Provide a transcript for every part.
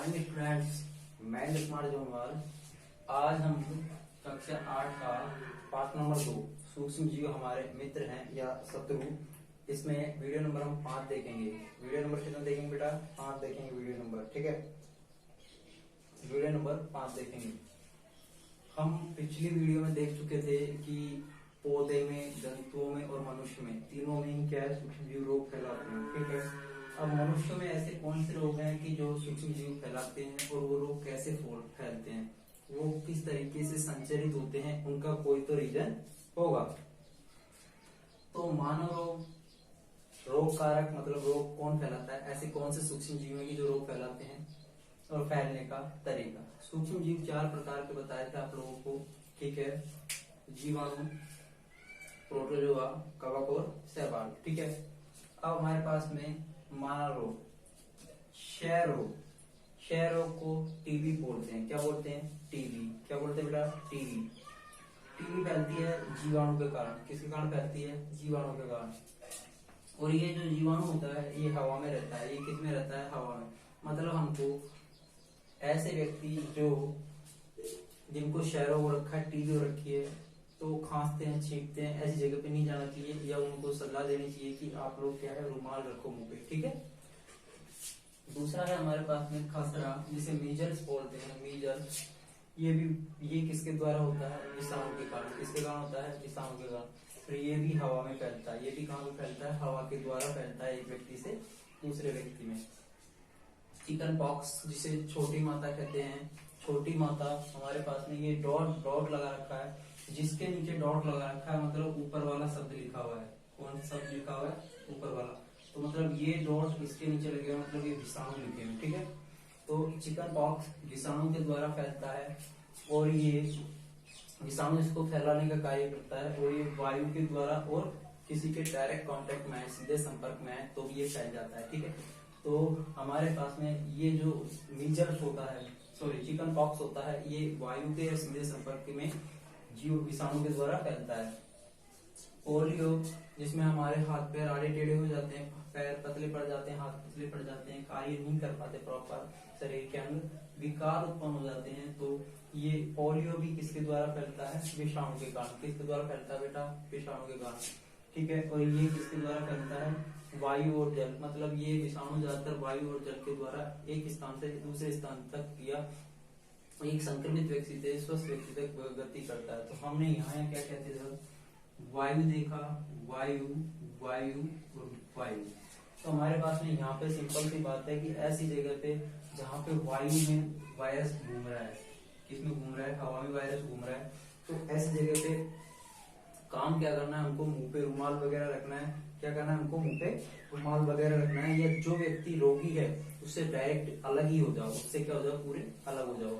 Morning friends, मैं smart Jonwal. आज हम कक्षा 8 का पाठ नंबर 2 सूक्ष्म जीव हमारे मित्र हैं या शत्रु, इसमें वीडियो नंबर हम 5 देखेंगे। वीडियो नंबर कितना देखेंगे बेटा? 5 देखेंगे वीडियो नंबर, ठीक है। वीडियो नंबर 5 देखेंगे। हम पिछली वीडियो में देख चुके थे कि पौधे में, जंतुओं में और मनुष्य में, तीनों में ही क्या है, सूक्ष्म जीव रोग फैलाते हैं, ठीक है। अब मनुष्य में ऐसे कौन से रोग हैं कि जो सूक्ष्म जीव फैलाते हैं और वो रोग कैसे फैलते हैं, वो किस तरीके से संचरित होते हैं, उनका कोई तो रीजन होगा। तो मानव रोग, रोग कारक मतलब रोग कौन फैलाता है, ऐसे कौन से सूक्ष्म जीव हैं कि जो रोग फैलाते हैं और फैलने का तरीका। सूक्ष्म जीव 4 प्रकार के बताए थे आप लोगों को, ठीक है। जीवाणु, प्रोटोजोआ, कवक और शैवाल, ठीक है। अब हमारे पास में मानव रोग, क्षय रोग। क्षय रोग को टीबी बोलते हैं। क्या बोलते हैं? टीबी। क्या बोलते हैं बेटा? टीबी। टीबी फैलती है जीवाणु के कारण। किसके कारण फैलती है? जीवाणु के कारण। और ये जो जीवाणु होता है ये हवा में रहता है। ये किस में रहता है? हवा में। मतलब हमको ऐसे व्यक्ति जो जिनको क्षय रोग हो रखा है, टीबी हो रखी है, तो खांसते हैं, छींकते हैं, ऐसी जगह पे नहीं जाना चाहिए, या उनको सलाह देनी चाहिए कि आप लोग क्या है, रुमाल रखो मुंह पे, ठीक है। दूसरा है हमारे पास में खसरा, जिसे मीजल्स बोलते हैं। मीजल्स ये किसके द्वारा होता है? विषाणु के कारण। किसके कारण होता है? विषाणु के कारण। फिर ये भी हवा में फैलता है। ये भी कहाँ पे फैलता है? हवा के द्वारा फैलता है, एक व्यक्ति से दूसरे व्यक्ति में। चिकन पॉक्स, जिसे छोटी माता कहते हैं। छोटी माता हमारे पास में ये डॉट लगा रखा है, जिसके नीचे डॉट लगा रखा है मतलब ऊपर वाला शब्द लिखा हुआ है। कौन सा शब्द लिखा हुआ है? ऊपर वाला। तो मतलब ये डॉट इसके नीचे लगे हुए मतलब ये विषाणु लिखे हैं, ठीक है। तो चिकन पॉक्स विषाणु के द्वारा फैलता है, और ये विषाणु इसको फैलाने का कार्य करता है, और ये वायु के द्वारा और किसी के डायरेक्ट कांटेक्ट में, सीधे संपर्क में है तो ये फैल जाता है, ठीक है। तो हमारे पास में ये जो मीजल्स होता है, सॉरी चिकन पॉक्स होता है, ये वायु के सीधे संपर्क में जीव विषाणु के द्वारा फैलता है। पोलियो, जिसमें हमारे हाथ पैर आड़े टेढ़े हो जाते हैं, पैर पतले पड़ जाते हैं, हाथ पतले पड़ जाते हैं, कार्य नहीं कर पाते प्रॉपर, शरीर के अंग विकार उत्पन्न हो जाते हैं, तो ये पोलियो भी किसके द्वारा फैलता है? विषाणु के कारण। किसके द्वारा फैलता है बेटा? विषाणु के कारण, ठीक है। और ये किसके द्वारा फैलता है? वायु और जल। मतलब ये विषाणु ज्यादातर वायु और जल के द्वारा एक स्थान से दूसरे स्थान तक या एक संक्रमित व्यक्ति से स्वस्थ व्यक्ति तक गति करता है। तो हमने यहाँ क्या कहते थे? वायु देखा, वायु, वायु और वायु। तो हमारे पास में यहाँ पे सिंपल सी बात है कि ऐसी जगह पे जहाँ पे वायु में वायरस घूम रहा है, किसमें घूम रहा है? हवा में वायरस घूम रहा है। तो ऐसी जगह पे काम क्या करना है हमको? मुंह पे रुमाल वगैरह रखना है। क्या करना है हमको? मुंह पे रुमाल वगैरह रखना है, या जो व्यक्ति रोगी है उससे डायरेक्ट अलग ही हो जाओ, उससे क्या हो जाओ? पूरे अलग हो जाओ,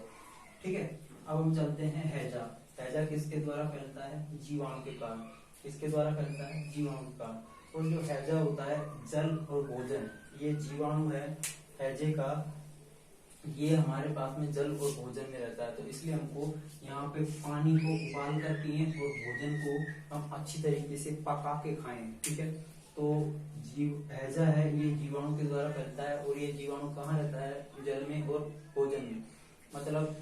ठीक है। अब हम चलते हैं हैजा। हैजा किसके द्वारा फैलता है? जीवाणु के कारण। किसके द्वारा फैलता है? जीवाणु के कारण। और जो हैजा होता है जल और भोजन, ये जीवाणु है हैजे का, ये हमारे पास में जल और भोजन में रहता है। तो इसलिए हमको यहाँ पे पानी को उबाल कर पिए और भोजन को हम अच्छी तरीके से पका के खाएं, ठीक है। तो हैजा है ये जीवाणु के द्वारा फैलता है, और ये जीवाणु कहाँ रहता है? जल में और भोजन में। मतलब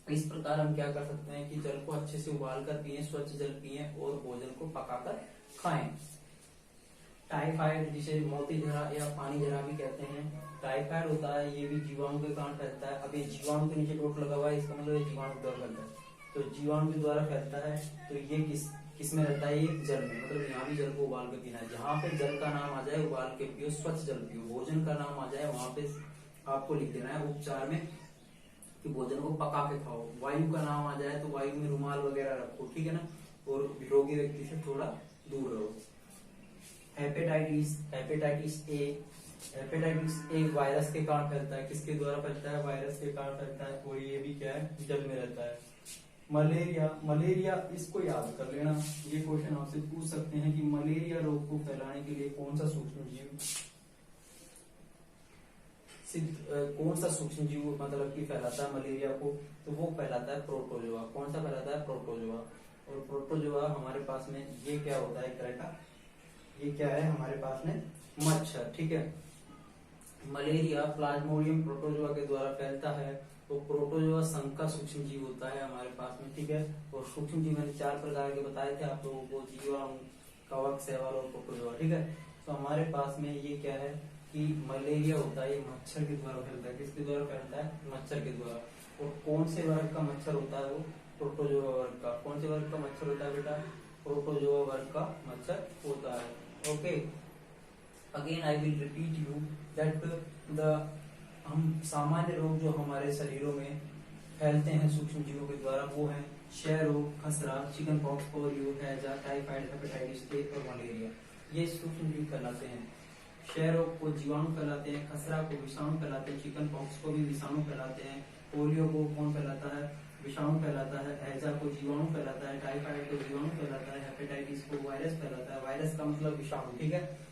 इस प्रकार हम क्या कर सकते हैं कि जल को अच्छे से उबाल कर पिए, स्वच्छ जल पिए और भोजन को पकाकर खाएं। टाइफाइड, जिसे मोती जरा या पानी जरा भी कहते हैं, टाइफाइड होता है, ये भी जीवाणु के कारण फैलता है। अब ये जीवाणु के नीचे डॉट लगा हुआ है, इसका मतलब ये जीवाणु के द्वारा फैलता है। तो जीवाणु के द्वारा फैलता है, तो ये किस में रहता है? ये जल में। मतलब यहाँ भी जल को उबाल के पीना है। जहाँ पे जल का नाम आ जाए उबाल के पियो, स्वच्छ जल पियो। भोजन का नाम आ जाए वहां पे आपको लिख देना है उपचार में कि भोजन को पका के खाओ। वायु का नाम आ जाए तो वायु में रुमाल वगैरह रखो, ठीक है ना, और रोगी व्यक्ति से थोड़ा दूर रहो। हेपेटाइटिस ए वायरस के कारण फैलता है। किसके द्वारा फैलता है? वायरस के कारण फैलता है, और ये भी क्या है? जल में रहता है। मलेरिया, इसको याद कर लेना, ये क्वेश्चन आपसे पूछ सकते हैं कि मलेरिया रोग को फैलाने के लिए कौन सा सूक्ष्म जीव मतलब कि फैलाता है मलेरिया को? तो वो फैलाता है प्रोटोजोआ। कौन सा फैलाता है? प्रोटोजोआ। और प्रोटोजोआ हमारे पास में ये क्या होता है? एक तरह का ये क्या है हमारे पास में? मच्छर, ठीक है। मलेरिया प्लाज्मोडियम प्रोटोजोआ के द्वारा फैलता है। तो प्रोटोजोआ संघ का सूक्ष्म जीव होता है हमारे पास में, ठीक है। और सूक्ष्म जीव मैंने 4 प्रकार के बताए थे आप लोगों को, जीवाणु, कवक, शैवाल और प्रोटोजोआ, ठीक है। तो हमारे पास में ये क्या है कि मलेरिया होता है, ये मच्छर के द्वारा फैलता है। किसके द्वारा फैलता है? मच्छर के द्वारा। और कौन से वर्ग का मच्छर होता है? वो प्रोटोजोआ वर्ग का। कौन से वर्ग का मच्छर होता है बेटा? प्रोटोजोआ वर्ग का मच्छर होता है। Okay, again I will repeat you that the हम सामान्य रोग जो हमारे शरीरों में फैलते हैं सूक्ष्म जीवों के द्वारा वो है क्षय रोग, खसरा, चिकन पॉक्स, पोलियो, हैजा, टाइफाइड, हेपेटाइटिस ए और मलेरिया। ये सूक्ष्म जीव कहलाते हैं। क्षय रोग को जीवाणु फैलाते हैं, खसरा को विषाणु फैलाते हैं, चिकन पॉक्स को भी विषाणु फैलाते हैं, पोलियो को कौन फैलाता है? विषाणु फैलाता है, हैजा को जीवाणु फैलाता है, टाइफाइड को जीवाणु फैलाता है, हेपेटाइटिस को वायरस फैलाता है, वायरस का मतलब विषाणु, ठीक है।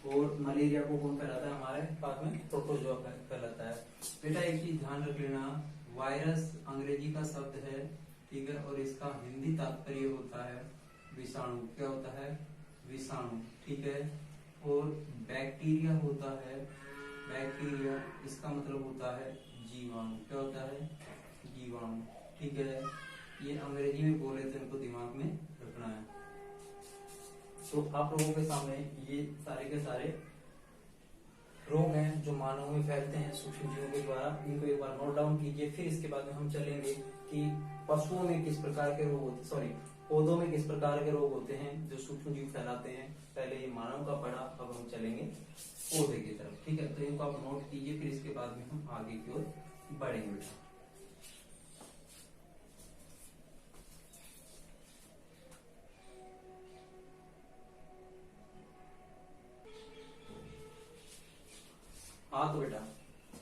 और मलेरिया को कौन फैलाता है? हमारे पास में प्रोटोजोआ फैलाता है। बेटा एक चीज ध्यान रख लेना, वायरस अंग्रेजी का शब्द है, ठीक है, और इसका हिंदी तात्पर्य होता है विषाणु। क्या होता है? विषाणु, ठीक है। और बैक्टीरिया होता है, बैक्टीरिया इसका मतलब होता है जीवाणु। क्या होता है? जीवाणु, ठीक है। ये अंग्रेजी में बोले तो इनको दिमाग में रखना है। तो आप लोगों के सामने ये सारे के सारे रोग हैं जो मानव में फैलते हैं सूक्ष्म जीवों के द्वारा। इनको एक बार नोट डाउन कीजिए, फिर इसके बाद में हम चलेंगे कि पशुओं में किस प्रकार के रोग होते, सॉरी पौधों में किस प्रकार के रोग होते हैं जो सूक्ष्म जीव फैलाते हैं। पहले ये मानव का पढ़ा, अब हम चलेंगे पौधे की तरफ, ठीक है। तो इनको आप नोट कीजिए, फिर इसके बाद में हम आगे की ओर बढ़ेंगे बेटा। हाँ तो बेटा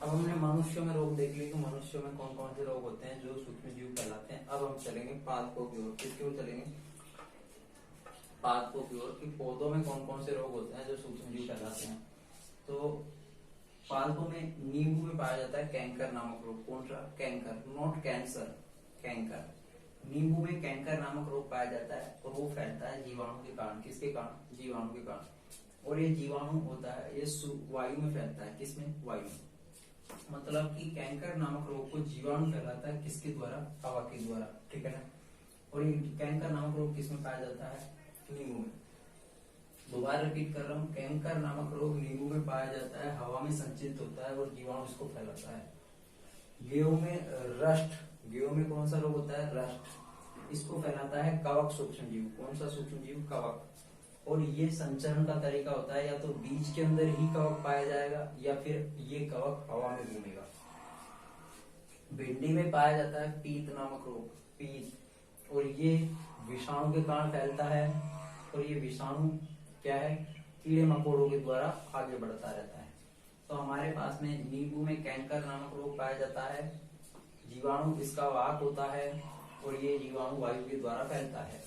अब हमने मनुष्यों में रोग देख लिए कि मनुष्यों में कौन कौन से रोग होते हैं जो सूक्ष्म जीव फैलाते हैं। अब हम चलेंगे पादपों की ओर। किसकी ओर चलेंगे? पादपों की ओर, कि पौधों में कौन कौन से रोग होते हैं जो सूक्ष्म जीव फैलाते हैं। तो पादपों में नींबू में पाया जाता है कैंकर नामक रोग। कौन सा? Canker, not cancer, canker. नींबू में कैंकर नामक रोग पाया जाता है और वो फैलता है जीवाणु के कारण। किसके कारण? जीवाणु के कारण। और ये जीवाणु होता है, ये वायु में फैलता है। किसमें? वायु में। मतलब कि कैंकर नामक रोग को जीवाणु फैलाता है। किसके द्वारा? हवा के द्वारा, ठीक है ना। और ये कैंकर नामक रोग किसमें पाया जाता है? नींबू में। दोबारा रिपीट कर रहा हूँ, कैंकर नामक रोग नींबू में पाया जाता है, हवा में संचित होता है और जीवाणु इसको फैलाता है। गेहूं में रस्ट, गेहूं में कौन सा रोग होता है? रस्ट, इसको फैलाता है कवक सूक्ष्म जीव। कौन सा सूक्ष्म जीव? कवक। और ये संचरण का तरीका होता है, या तो बीज के अंदर ही कवक पाया जाएगा या फिर ये कवक हवा में घूमेगा। भिंडी में पाया जाता है पीत नामक रोग, पीत, और ये विषाणु के कारण फैलता है। और ये विषाणु क्या है? कीड़े मकोड़ों के द्वारा आगे बढ़ता रहता है। तो हमारे पास में नींबू में कैंकर नामक रोग पाया जाता है, जीवाणु इसका वाहक होता है और ये जीवाणु वायु के द्वारा फैलता है।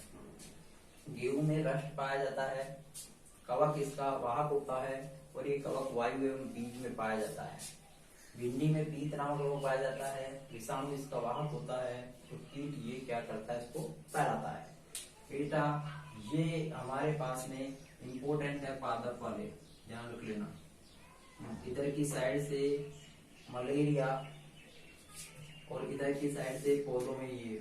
गेहूं में रस्ट पाया जाता है, कवक इसका वाहक होता है और ये कवक वायु एवं बीज में पाया जाता है। भिंडी में पीत नामक रोग पाया जाता है, विषाणु इसका वाहक होता है तो कीट ये क्या करता है? इसको फैलाता है। बेटा ये हमारे पास में इम्पोर्टेंट है पादप वाले, ध्यान रख लेना। इधर की साइड से मलेरिया और इधर की साइड से पौधों में ये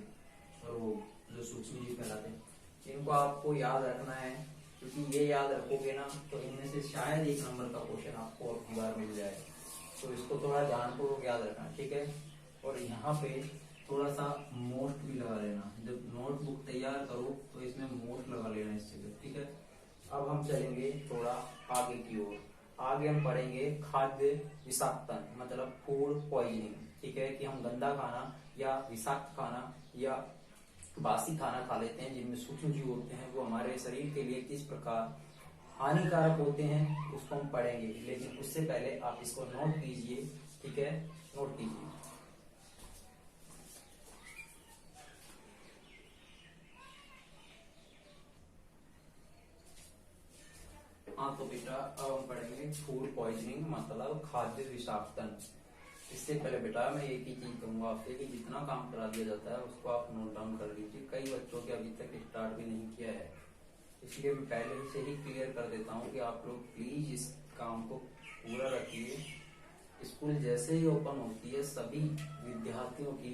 रोग जो सूक्ष्म जीव फैलाते हैं, इनको आपको याद रखना है। क्योंकि ये याद रखोगे ना तो इनमें से शायद 1 नंबर का क्वेश्चन आपको और बार मिल जाए। तो इसको थोड़ा ध्यानपूर्वक याद रखना, ठीक है। और यहाँ पे थोड़ा सा मोस्ट भी लगा लेना, जब नोटबुक तैयार करो तो इसमें मोस्ट लगा लेना इस जगह, ठीक है। अब हम चलेंगे थोड़ा आगे की ओर। आगे हम पढ़ेंगे खाद्य विषाक्तन, मतलब फूड पॉइजनिंग, ठीक है। कि हम गंदा खाना या विषाक्त खाना या बासी खाना खा लेते हैं जिनमें सूक्ष्म जीव होते हैं, वो हमारे शरीर के लिए किस प्रकार हानिकारक होते हैं उसको हम पढ़ेंगे। लेकिन उससे पहले आप इसको नोट कीजिए, ठीक है, नोट कीजिए। हाँ तो बेटा अब हम पढ़ेंगे फूड पॉइजनिंग, मतलब खाद्य विषाक्तन। इससे पहले बेटा मैं एक ही चीज कहूंगा आपसे कि जितना काम करा दिया जाता है उसको आप नोट डाउन कर लीजिए। कई बच्चों के अभी तक स्टार्ट भी नहीं किया है, इसलिए मैं पहले से ही क्लियर कर देता हूँ कि आप लोग प्लीज इस काम को पूरा रखिए। स्कूल जैसे ही ओपन होती है सभी विद्यार्थियों की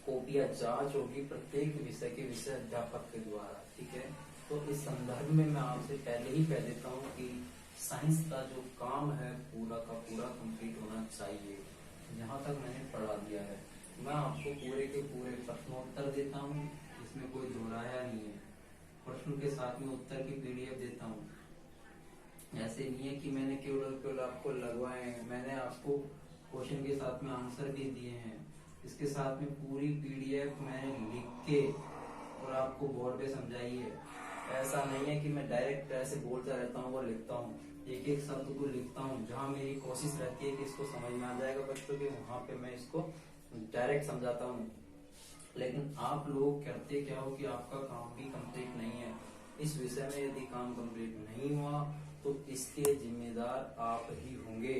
कॉपियां जांच होगी प्रत्येक विषय के विषय अध्यापक के द्वारा। ठीक है, तो इस संदर्भ में मैं आपसे पहले ही कह देता हूँ कि साइंस का जो काम है पूरा का पूरा कंप्लीट होना चाहिए। जहाँ तक मैंने पढ़ा दिया है मैं आपको पूरे के पूरे प्रश्नोत्तर देता हूँ, इसमें कोई दोहराया नहीं है। प्रश्न के साथ में उत्तर की पीडीएफ देता हूँ। ऐसे नहीं है कि मैंने केवल आपको लगवाए हैं, मैंने आपको क्वेश्चन के साथ में आंसर भी दिए हैं। इसके साथ में पूरी पीडीएफ मैंने लिख के और आपको बोर्ड पे समझाई है। ऐसा नहीं है कि मैं डायरेक्ट ऐसे बोलता रहता हूँ और लिखता हूँ, एक एक शब्द को लिखता हूँ। जहाँ मेरी कोशिश रहती है कि इसको समझ में आ जाएगा बच्चों के, वहां पे मैं इसको डायरेक्ट समझाता हूँ। लेकिन आप लोग करते क्या हो कि आपका काम भी कंप्लीट नहीं है। इस विषय में यदि काम कंप्लीट नहीं हुआ तो इसके जिम्मेदार आप ही होंगे,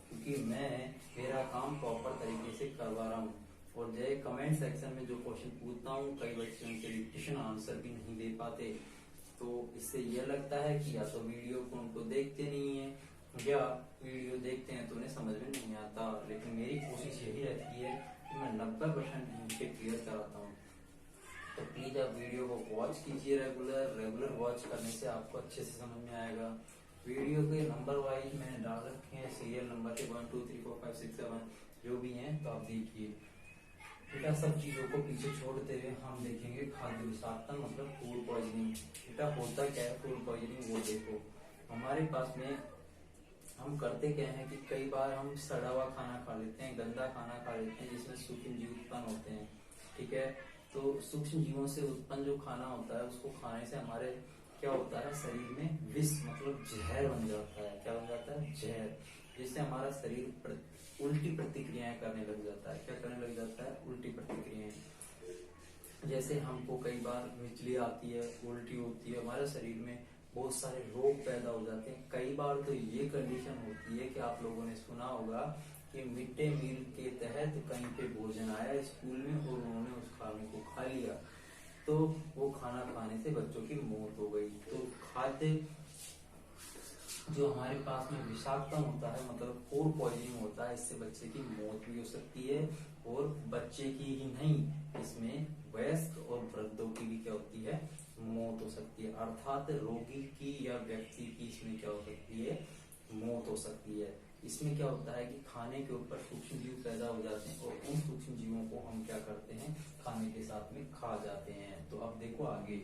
क्योंकि मैं मेरा काम प्रॉपर तरीके से करवा रहा हूँ। और जय कमेंट सेक्शन में जो क्वेश्चन पूछता हूँ कई बच्चे उनके डिक्टेशन आंसर भी नहीं दे पाते, तो इससे यह लगता है कि या तो वीडियो को उनको देखते नहीं है या वीडियो देखते हैं तो उन्हें समझ में नहीं आता। लेकिन मेरी कोशिश यही रहती है कि मैं 90% उनके क्लियर कराता हूँ। तो प्लीज आप वीडियो को वॉच कीजिए, रेगुलर वॉच करने से आपको अच्छे से समझ में आएगा। वीडियो के नंबर वाइज मैंने डाल रखे हैं, सीरियल नंबर के 1 2 3 4 5 6 7 जो भी हैं, तो आप देखिए। बेटा सब चीजों को पीछे छोड़ते हुए हम देखेंगे खाद्य विषाक्तता मतलब फूड पॉइजनिंग। बेटा होता क्या है फूड पॉइजनिंग, वो देखो। हमारे पास में हम करते क्या है कि कई बार हम सड़ा हुआ खाना खा लेते हैं, गंदा खाना खा लेते हैं जिसमें सूक्ष्म जीव उत्पन्न होते हैं। ठीक है, तो सूक्ष्म जीवों से उत्पन्न जो खाना होता है उसको खाने से हमारे क्या होता है, शरीर में विष मतलब जहर बन जाता है। क्या बन जाता है, जहर, जिससे हमारा शरीर उल्टी प्रतिक्रियाएं करने लग जाता है। क्या करने लग जाता है, उल्टी प्रतिक्रियाएं। जैसे हमको कई बार मिचली आती है, उल्टी होती है, हमारे शरीर में बहुत सारे रोग पैदा हो जाते हैं। कई बार तो ये कंडीशन होती है कि आप लोगों ने सुना होगा कि मिड डे मील के तहत कहीं पे भोजन आया स्कूल में और उन्होंने उस खाने को खा लिया, तो वो खाना खाने से बच्चों की मौत हो गई। तो खाद्य जो हमारे पास में विषाक्तता होता है मतलब फूड पॉइजनिंग होता है, इससे बच्चे की मौत भी हो सकती है। और बच्चे की ही नहीं, इसमें वयस्क और वृद्धों की भी क्या होती है, मौत हो सकती है। अर्थात रोगी की या व्यक्ति की इसमें क्या हो सकती है, मौत हो सकती है। इसमें क्या होता है कि खाने के ऊपर सूक्ष्म जीव पैदा हो जाते हैं और उन सूक्ष्म जीवों को हम क्या करते हैं, खाने के साथ में खा जाते हैं। तो अब देखो आगे,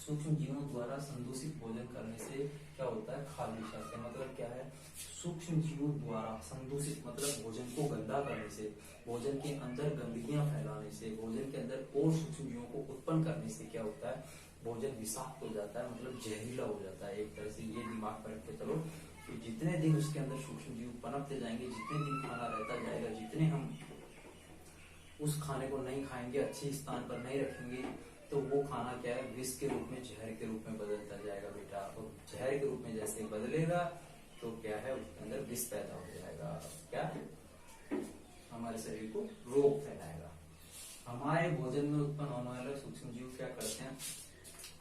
सूक्ष्म जीवों द्वारा संदूषित भोजन करने से क्या होता है, खाद्य विषाक्तता मतलब क्या है, सूक्ष्म जीवों द्वारा संदूषित मतलब भोजन को गंदा करने से, भोजन के अंदर गंदगियां फैलाने से, भोजन के अंदर और सूक्ष्म जीवों को उत्पन्न करने से क्या होता है, भोजन विषाक्त हो जाता है मतलब जहरीला हो जाता है। एक तरह से ये दिमाग में रख के चलो कि जितने दिन उसके अंदर सूक्ष्म जीव पनपते जाएंगे, जितने दिन खाना रहता जाएगा, जितने हम उस खाने को नहीं खाएंगे, अच्छे स्थान पर नहीं रखेंगे, तो वो खाना क्या है, विष के रूप में, जहर के रूप में बदलता जाएगा बेटा। और जहर के रूप में जैसे बदलेगा तो क्या है, उसके अंदर विष पैदा हो जाएगा, क्या हमारे शरीर को रोग फैलाएगा। हमारे भोजन में उत्पन्न होने वाले सूक्ष्म जीव क्या करते हैं,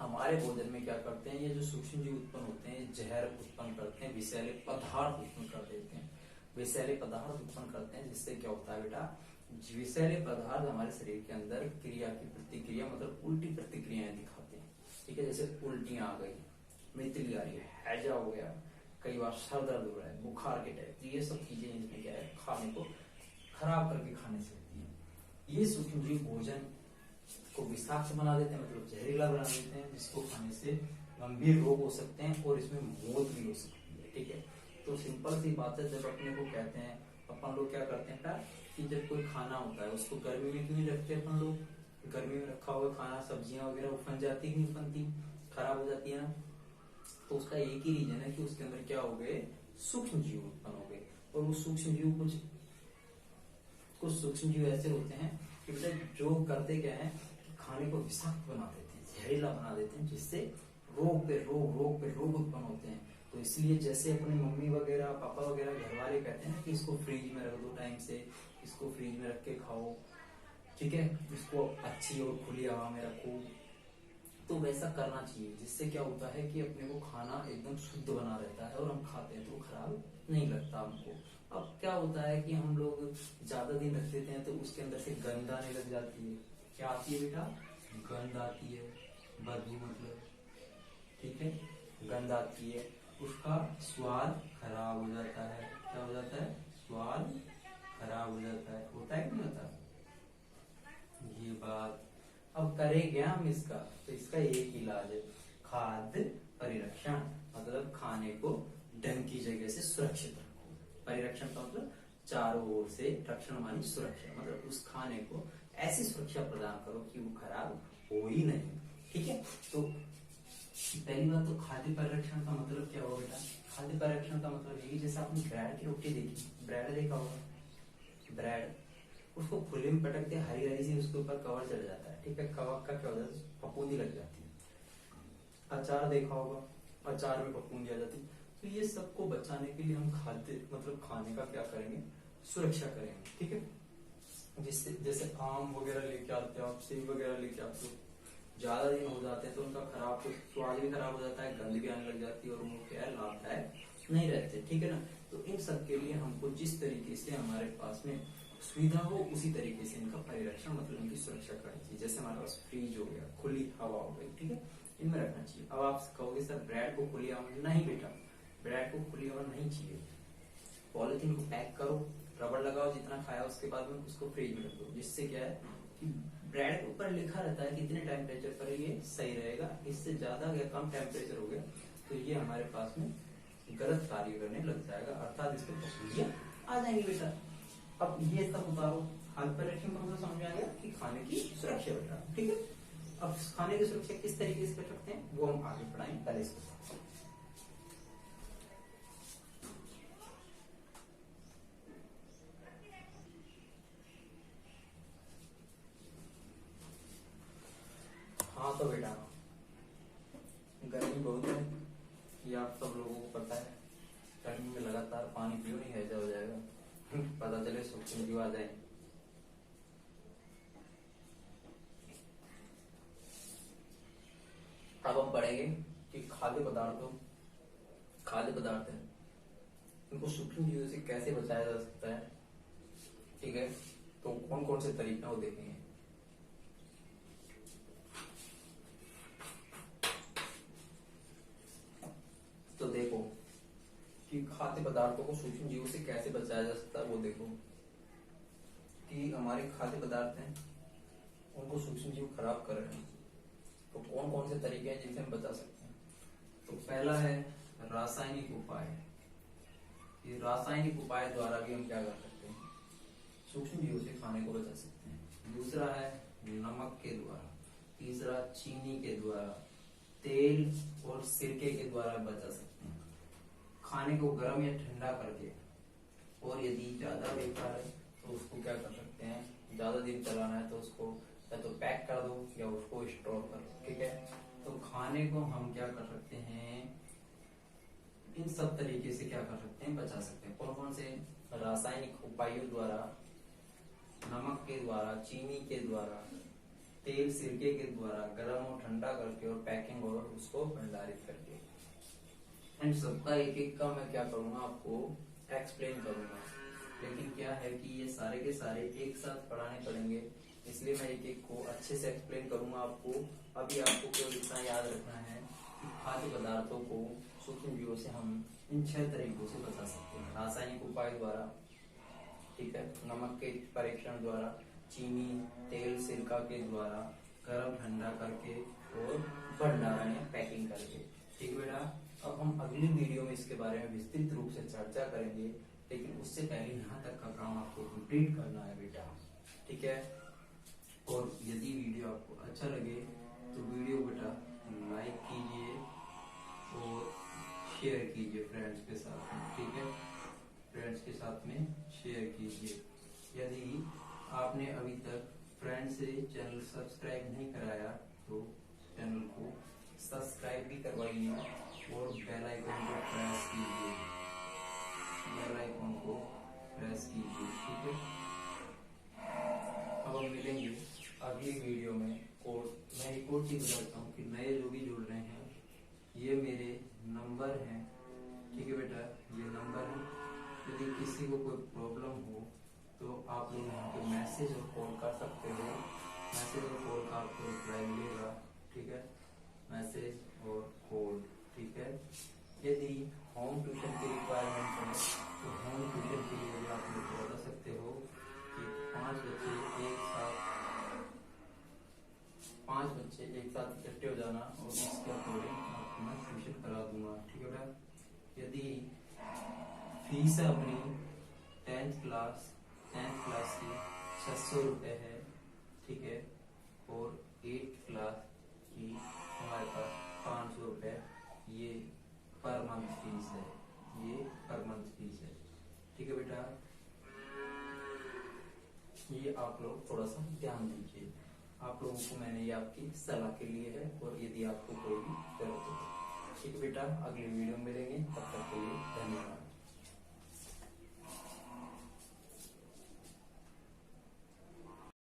हमारे भोजन में क्या करते हैं, ये जो सूक्ष्म जीव उत्पन्न होते हैं जहर उत्पन्न करते हैं, विषैले पदार्थ उत्पन्न कर देते हैं, विषैले पदार्थ उत्पन्न करते हैं। जिससे क्या होता है बेटा, विषैले पदार्थ हमारे शरीर के अंदर क्रिया की प्रतिक्रिया मतलब उल्टी प्रतिक्रियाएं दिखाते हैं। ठीक है, जैसे उल्टियां आ गई, मितली आ रही है, हैजा हो गया, कई बार सर दर्द हो रहा है, बुखार के टाइप, ये सब चीजें इनमें क्या है, खाने को खराब करके खाने से होती है। ये सूक्ष्म जीव भोजन को विषाक्त बना देते हैं मतलब जहरीला बना देते हैं, जिसको खाने से गंभीर रोग हो सकते हैं और इसमें मौत भी हो सकती है। ठीक है, तो सिंपल सी बात है, जब अपने को कहते हैं, अपन लोग क्या करते हैं कि जब कोई खाना होता है उसको गर्मी में क्यों नहीं रखते अपन लोग, गर्मी में रखा हुआ खाना सब्जियां वगैरह उफन जाती नहीं, उफनती खराब हो जाती है ना। तो उसका एक ही रीजन है कि उसके अंदर क्या हो गए, सूक्ष्म जीव उत्पन्न हो गए। और वो सूक्ष्म जीव कुछ सूक्ष्म जीव ऐसे होते हैं कि जो करते क्या है, खाने को विषाक्त बना देते हैं, जहरीला बना देते हैं, जिससे रोग पे रोग उत्पन्न होते हैं। तो इसलिए जैसे अपने मम्मी वगैरह पापा वगैरह घर वाले कहते हैं कि इसको फ्रिज में रख दो टाइम से, इसको फ्रिज में रख के खाओ, ठीक है, इसको अच्छी और खुली हवा में रखो, तो वैसा करना चाहिए, जिससे क्या होता है कि अपने को खाना एकदम शुद्ध बना रहता है और हम खाते हैं तो खराब नहीं लगता हमको। अब क्या होता है कि हम लोग ज्यादा दिन रख देते हैं तो उसके अंदर से गंध आने लग जाती है। क्या आती है बेटा? गंध आती है, बदबू मतलब, ठीक है, गंध आती है, उसका स्वाद खराब हो जाता है। क्या हो जाता है? स्वाद खराब हो जाता है। होता है कि नहीं होता? ये बात। अब करें क्या हम इसका? तो इसका एक इलाज है, खाद्य परिरक्षण। मतलब खाने को ढंग की जगह से सुरक्षित रखो। परिरक्षण का मतलब चारों ओर से रक्षण मानी सुरक्षा, मतलब उस खाने को ऐसी सुरक्षा प्रदान करो कि वो खराब हो ही नहीं। ठीक है, तो पहली बात तो खाद्य परिरक्षण का मतलब क्या होगा बेटा? खाद्य परिरक्षण का मतलब है कि जैसे आपने ब्रेड की रोटी देखी, ब्रेड देखा होगा, ब्रेड उसको खुले में पटकते हरी हरी सी उसके ऊपर कवर चढ़ जाता है। ठीक है, कवर का क्या हो जाता है? फफूंदी लग जाती है। अचार देखा होगा, अचार में फफूंदी आ जाती है। तो ये सबको बचाने के लिए हम खाद्य मतलब खाने का क्या करेंगे? सुरक्षा करेंगे। ठीक है, जिससे जैसे आम वगैरह लेके आते हो आप, सेब वगैरह लेके आते हो, ज्यादा दिन हो जाते हैं तो उनका खराब, तो स्वाद भी खराब हो जाता है, गंद भी आने लग जाती है और उनको क्या है, लाभदायक नहीं रहते। ठीक है ना, तो इन सब के लिए हमको जिस तरीके से हमारे पास में सुविधा हो उसी तरीके से इनका परिरक्षण मतलब इनकी सुरक्षा करनी चाहिए। जैसे हमारे पास फ्रीज हो गया, खुली हवा हो गई, ठीक है, इनमें रखना चाहिए। अब आप कहोगे सर ब्रेड को खुली हवा, नहीं बेटा, ब्रेड को खुली हवा नहीं चाहिए। पॉलिथीन को पैक करो, रबड़ लगाओ, जितना खाया उसके बाद में उसको फ्रिज में रख दो, जिससे क्या है कि ब्रेड के ऊपर लिखा रहता है कितने टेम्परेचर पर ये सही रहेगा। इससे ज्यादा या कम टेम्परेचर हो गया तो ये हमारे पास में गलत कार्य करने लग जाएगा, अर्थात इसमें फफूंदियां आ जाएंगी बेटा। अब ये सब उतारो, खाद्य परिरक्षण का मतलब समझ में आ गया कि खाने की सुरक्षा बेटा। ठीक है, अब खाने की सुरक्षा किस तरीके से कर सकते हैं वो हम आगे पढ़ाएंगे, पहले इसको। हाँ तो बेटा, गर्मी बहुत है, ये आप सब लोगों को पता है। गर्मी में लगातार पानी पियो, नहीं हैजा हो जाएगा, पता चले सूक्ष्म जीव आ जाए। अब हम पढ़ेंगे कि खाद्य पदार्थ है इनको सूक्ष्म जीवों से कैसे बचाया जा सकता है। ठीक है, तो कौन कौन से तरीके वो देखेंगे। तो देखो कि खाद्य पदार्थों को सूक्ष्म जीवों से कैसे बचाया जा सकता है, वो देखो कि हमारे खाद्य पदार्थ हैं उनको सूक्ष्म जीव खराब कर रहे हैं, तो कौन कौन से तरीके हैं जिनसे हम बचा सकते हैं। तो पहला है रासायनिक उपाय। ये रासायनिक उपाय द्वारा भी हम क्या कर सकते हैं, सूक्ष्म जीवों से खाने को बचा सकते हैं। दूसरा है नमक के द्वारा, तीसरा चीनी के द्वारा, तेल और सिरके के द्वारा बचा सकते हैं। खाने को गर्म या ठंडा करके, और यदि ज्यादा बेकार है तो उसको क्या कर सकते हैं, ज्यादा दिन चलाना है तो उसको या तो पैक कर दो या उसको स्टोर कर दो। ठीक है, तो खाने को हम क्या कर सकते हैं, इन सब तरीके से क्या कर सकते हैं, बचा सकते हैं। कौन कौन से? रासायनिक उपायों द्वारा, नमक के द्वारा, चीनी के द्वारा, तेल सिरके के द्वारा, गर्म और ठंडा करके और पैकिंग और उसको भंडारित करके। इन सबका एक एक का मैं क्या करूंगा, आपको एक्सप्लेन करूंगा। लेकिन क्या है कि ये सारे के सारे एक साथ पढ़ाने पड़ेंगे, इसलिए मैं एक एक को अच्छे से एक्सप्लेन करूंगा आपको। अभी आपको केवल इतना याद रखना है कि खाद्य पदार्थों को सूक्ष्म जीवों से हम इन 6 तरीकों से बचा सकते हैं। रासायनिक उपाय द्वारा, ठीक है, नमक के परीक्षण द्वारा, चीनी तेल सिरका के द्वारा, गर्म ठंडा करके और भंडारण या पैकिंग करके। ठीक बेटा, अब हम अगली वीडियो में इसके बारे में विस्तृत रूप से चर्चा करेंगे, लेकिन उससे पहले यहाँ तक का काम आपको कंप्लीट करना है बेटा। ठीक है, और यदि वीडियो आपको अच्छा लगे तो वीडियो बेटा लाइक कीजिए और शेयर कीजिए फ्रेंड्स के साथ में। ठीक है, फ्रेंड्स के साथ में शेयर कीजिए। यदि आपने अभी तक फ्रेंड से चैनल सब्सक्राइब नहीं कराया तो चैनल को सब्सक्राइब भी करवाइए और बेल आइकन को प्रेस कीजिए, बेल आइकन को प्रेस कीजिए। ठीक है, अब हम मिलेंगे अगली वीडियो में। और मैं एक और चीज बताता हूँ कि नए किसी को कोई प्रॉब्लम हो तो आप लोग यहाँ पे मैसेज और कॉल कर सकते हो। मैसेज और कॉल का आपको रिप्लाई मिलेगा, ठीक है, मैसेज और कॉल, ठीक है। यदि होम ट्यूशन की रिक्वायरमेंट है तो होम ट्यूशन के लिए भी आप लोग बता सकते हो कि 5 बच्चे एक साथ इकट्ठे हो जाना और उसके अकॉर्डिंग आपको मैं ट्यूशन करा दूंगा, ठीक है बेटा। यदि फीस अपनी 10th क्लास की 600 रुपये है, ठीक है, और 8th क्लास की हमारे पास 500 रुपये, ये पर मंथ फीस है, ये पर मंथ फीस है, ठीक है बेटा। ये आप लोग थोड़ा सा ध्यान दीजिए। आप लोगों को मैंने ये आपकी सलाह के लिए है, और यदि आपको कोई भी जरूरत हो, ठीक है बेटा। अगले वीडियो में मिलेंगे, तब तक के लिए